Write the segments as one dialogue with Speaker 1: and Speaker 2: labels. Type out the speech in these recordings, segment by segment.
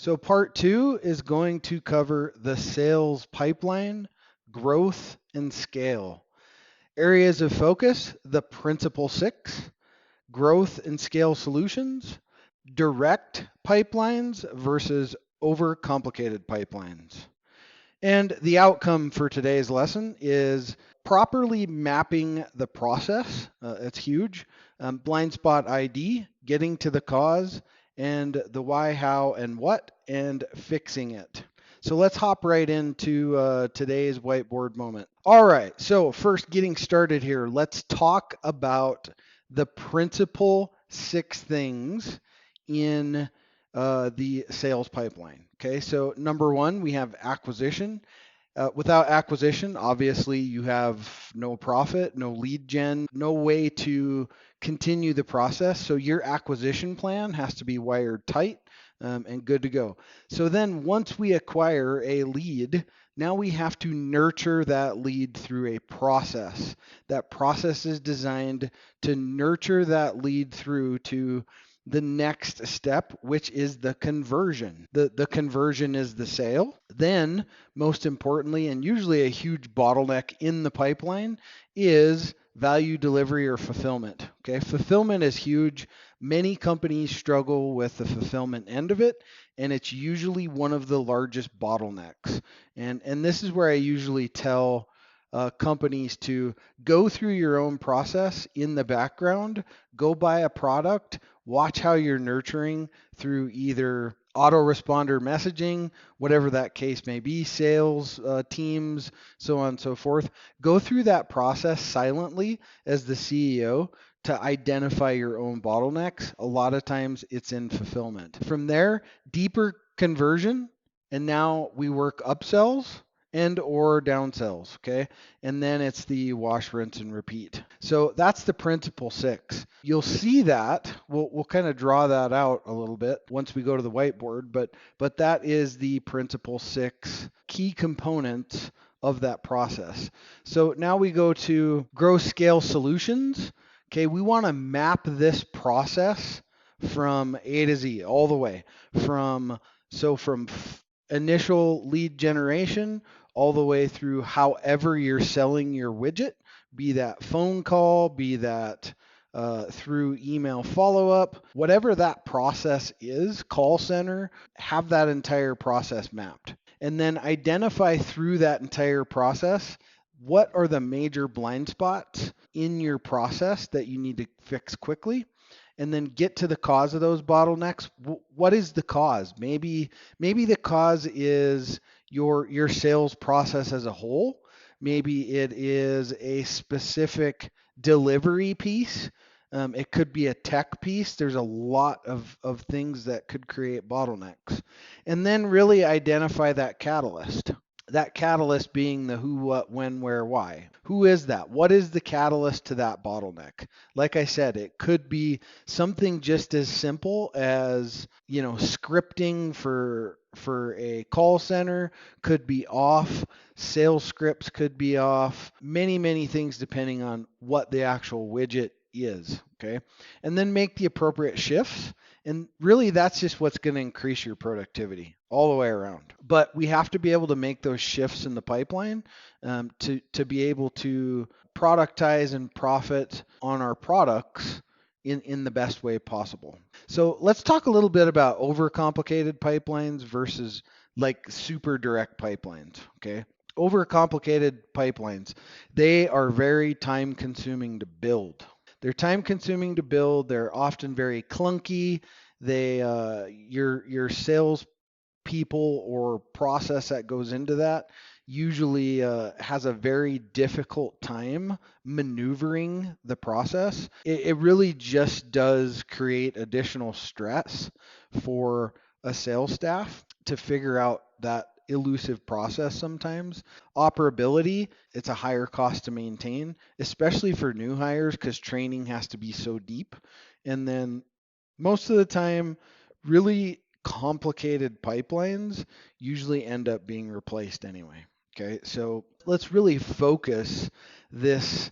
Speaker 1: So part two is going to cover the sales pipeline, growth, and scale. Areas of focus, the principal six, growth and scale solutions, direct pipelines versus overcomplicated pipelines. And the outcome for today's lesson is properly mapping the process. It's huge. Blind spot ID, getting to the cause, and the why, how, and what, and fixing it. So let's hop right into today's whiteboard moment. All right, so first getting started here, let's talk about the principal six things in the sales pipeline. Okay, so number one, we have acquisition. Without acquisition, obviously, you have no profit, no lead gen, no way to continue the process. So your acquisition plan has to be wired tight and good to go. So then once we acquire a lead, now we have to nurture that lead through a process. That process is designed to nurture that lead through to the next step, which is the conversion. The conversion is the sale. Then, most importantly, and usually a huge bottleneck in the pipeline, is value delivery or fulfillment. Okay, fulfillment is huge. Many companies struggle with the fulfillment end of it, and it's usually one of the largest bottlenecks. And this is where I usually tell companies to go through your own process in the background, go buy a product, watch how you're nurturing through either autoresponder messaging, whatever that case may be, sales teams, so on and so forth. Go through that process silently as the CEO to identify your own bottlenecks. A lot of times it's in fulfillment. From there, deeper conversion, and now we work upsells and or downsells, okay? And then it's the wash, rinse, and repeat. So that's the principle six. You'll see that. We'll kind of draw that out a little bit once we go to the whiteboard, but that is the principle six key components of that process. So now we go to grow scale solutions. Okay, we want to map this process from A to Z all the way from initial lead generation all the way through however you're selling your widget, be that phone call, be that through email follow up, whatever that process is, call center, have that entire process mapped. And then identify through that entire process what are the major blind spots in your process that you need to fix quickly, and then get to the cause of those bottlenecks. What is the cause? Maybe the cause is your sales process as a whole. Maybe it is a specific delivery piece. It could be a tech piece. There's a lot of things that could create bottlenecks. And then really identify that catalyst. That catalyst being the who, what, when, where, why. Who is that? What is the catalyst to that bottleneck? Like I said, it could be something just as simple as, scripting for a call center could be off, sales scripts could be off, many things depending on what the actual widget is, okay? And then make the appropriate shifts. And really, that's just what's going to increase your productivity all the way around. But we have to be able to make those shifts in the pipeline to be able to productize and profit on our products in the best way possible. So let's talk a little bit about overcomplicated pipelines versus like super direct pipelines, okay? Overcomplicated pipelines, they are very time consuming to build. They're time consuming to build. They're often very clunky. They your sales people or process that goes into that usually has a very difficult time maneuvering the process. It really just does create additional stress for a sales staff to figure out that elusive process sometimes. Operability, it's a higher cost to maintain, especially for new hires because training has to be so deep. And then most of the time, really complicated pipelines usually end up being replaced anyway. Okay, so let's really focus this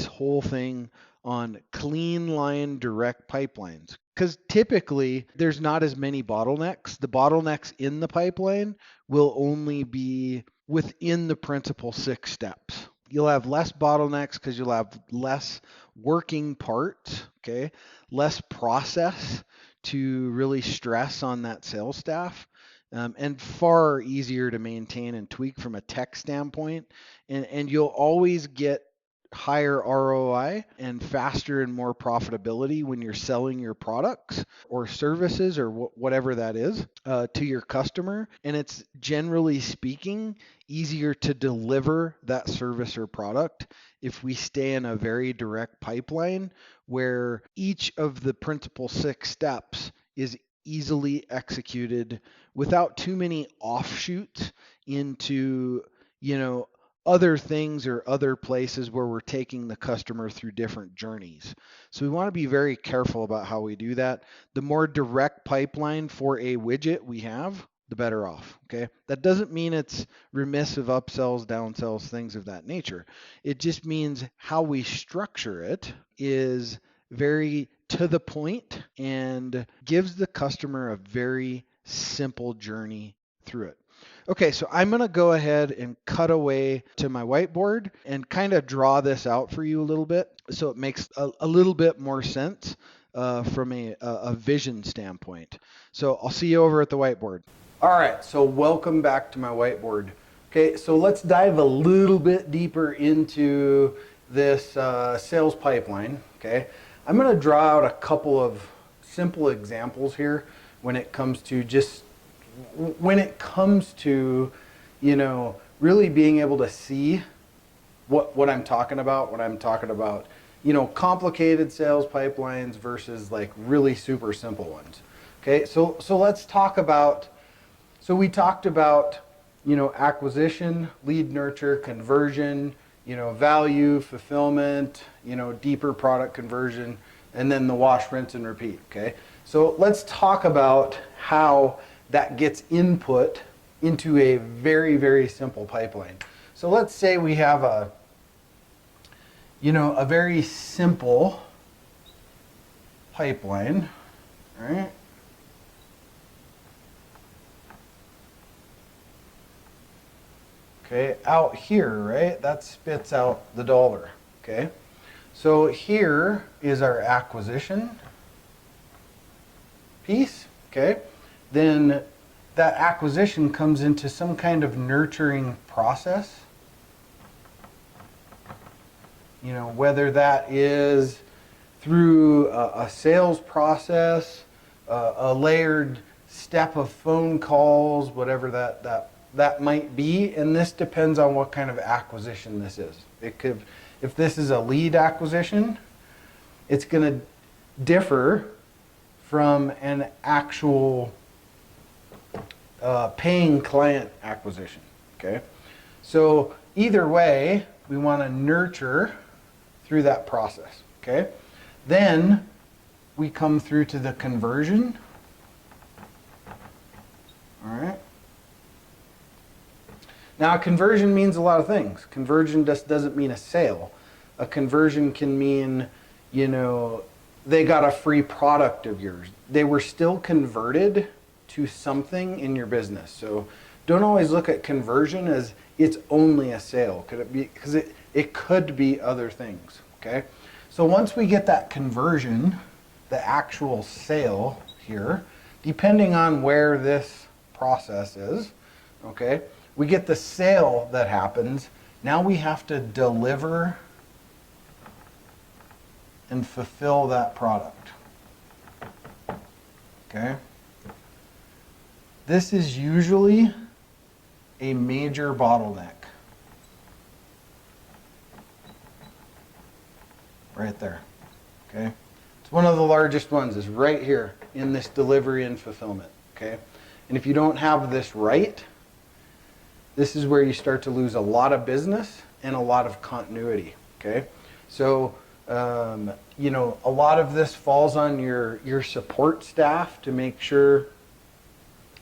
Speaker 1: whole thing on clean line direct pipelines. Because typically there's not as many bottlenecks. The bottlenecks in the pipeline will only be within the principal 6 steps. You'll have less bottlenecks because you'll have less working parts, okay? Less process to really stress on that sales staff. And far easier to maintain and tweak from a tech standpoint. And you'll always get higher ROI and faster and more profitability when you're selling your products or services or whatever that is to your customer. And it's generally speaking easier to deliver that service or product if we stay in a very direct pipeline where each of the principal 6 steps is easily executed without too many offshoots into, other things or other places where we're taking the customer through different journeys. So we want to be very careful about how we do that. The more direct pipeline for a widget we have, the better off. Okay. That doesn't mean it's remiss of upsells, downsells, things of that nature. It just means how we structure it is very to the point and gives the customer a very simple journey through it. Okay, so I'm going to go ahead and cut away to my whiteboard and kind of draw this out for you a little bit so it makes a little bit more sense from a vision standpoint. So I'll see you over at the whiteboard. All right, so welcome back to my whiteboard. Okay, so let's dive a little bit deeper into this sales pipeline. Okay, I'm going to draw out a couple of simple examples here when it comes to really being able to see what I'm talking about when I'm talking about, complicated sales pipelines versus like really super simple ones. Okay, so let's talk about, so we talked about, acquisition, lead nurture, conversion, value, fulfillment, deeper product conversion, and then the wash, rinse, and repeat. Okay, so let's talk about how that gets input into a very, very simple pipeline. So let's say we have a very simple pipeline, right? Okay, out here, right? That spits out the dollar, okay? So here is our acquisition piece, okay? Then that acquisition comes into some kind of nurturing process. Whether that is through a sales process, a layered step of phone calls, whatever that might be. And this depends on what kind of acquisition this is. If this is a lead acquisition, it's going to differ from an actual paying client acquisition. Okay, so either way, we want to nurture through that process. Okay, then we come through to the conversion. All right. Now, a conversion means a lot of things. Conversion just doesn't mean a sale. A conversion can mean, they got a free product of yours. They were still converted to something in your business. So don't always look at conversion as it's only a sale. Could it be? Because it could be other things. Okay. So once we get that conversion, the actual sale here, depending on where this process is, okay, we get the sale that happens. Now we have to deliver and fulfill that product. Okay. This is usually a major bottleneck. Right there. Okay. It's one of the largest ones, is right here in this delivery and fulfillment. Okay. And if you don't have this right, this is where you start to lose a lot of business and a lot of continuity. Okay. So a lot of this falls on your support staff to make sure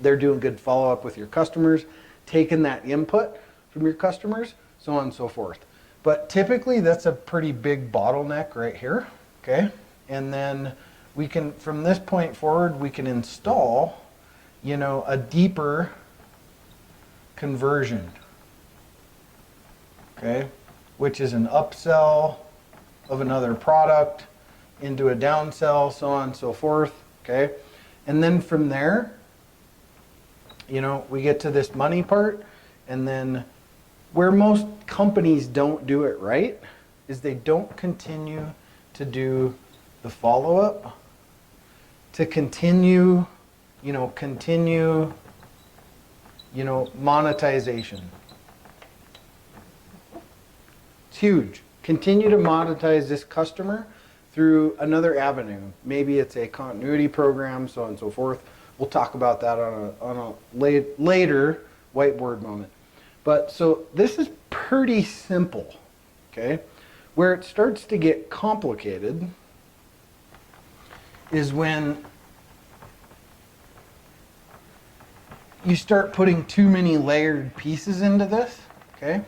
Speaker 1: they're doing good follow-up with your customers, taking that input from your customers, so on and so forth. But typically that's a pretty big bottleneck right here, okay? And then we can, from this point forward, we can install, a deeper conversion, okay? Which is an upsell of another product into a downsell, so on and so forth, okay? And then from there, we get to this money part, and then where most companies don't do it right is they don't continue to do the follow-up, to continue monetization. It's huge. Continue to monetize this customer through another avenue. Maybe it's a continuity program, so on and so forth. We'll talk about that on a later whiteboard moment. But so this is pretty simple, okay? Where it starts to get complicated is when you start putting too many layered pieces into this, okay?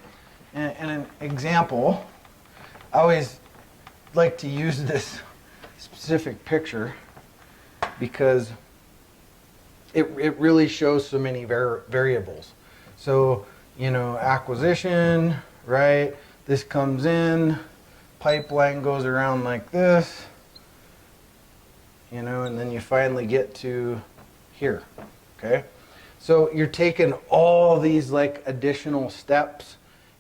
Speaker 1: And an example, I always like to use this specific picture because it really shows so many variables. So, acquisition, right? This comes in, pipeline goes around like this, and then you finally get to here, okay? So you're taking all these like additional steps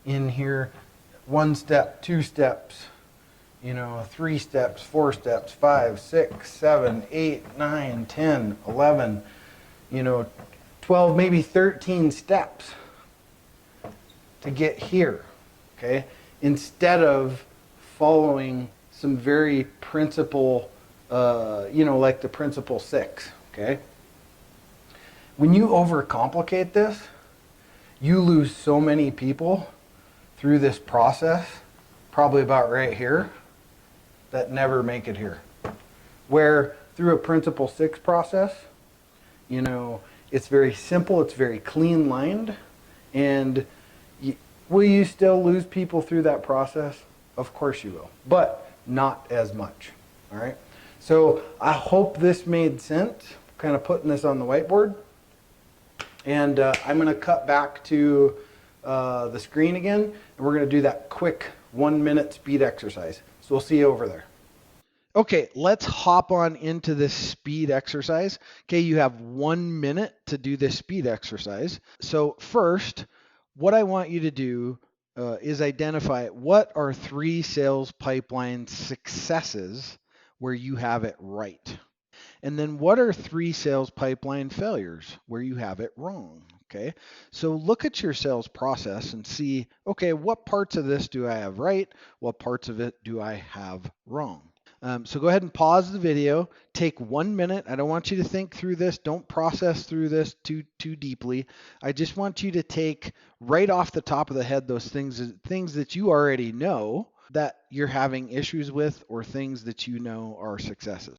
Speaker 1: in here, 1 step, 2 steps, 3 steps, 4 steps, 5, 6, 7, 8, 9, 10, 11, 12, maybe 13 steps to get here, okay? Instead of following some very principle, like the principle 6, okay? When you overcomplicate this, you lose so many people through this process, probably about right here, that never make it here. Where through a principle 6 process, it's very simple, it's very clean lined, and will you still lose people through that process? Of course you will, but not as much, all right? So I hope this made sense, kind of putting this on the whiteboard. And I'm going to cut back to the screen again, and we're going to do that quick 1-minute speed exercise. So we'll see you over there. Okay, let's hop on into this speed exercise. Okay, you have 1 minute to do this speed exercise. So first, what I want you to do is identify what are 3 sales pipeline successes where you have it right. And then what are 3 sales pipeline failures where you have it wrong? Okay, so look at your sales process and see, okay, what parts of this do I have right? What parts of it do I have wrong? So go ahead and pause the video, take 1 minute. I don't want you to think through this. Don't process through this too deeply. I just want you to take right off the top of the head those things that you already know that you're having issues with, or things that you know are successes.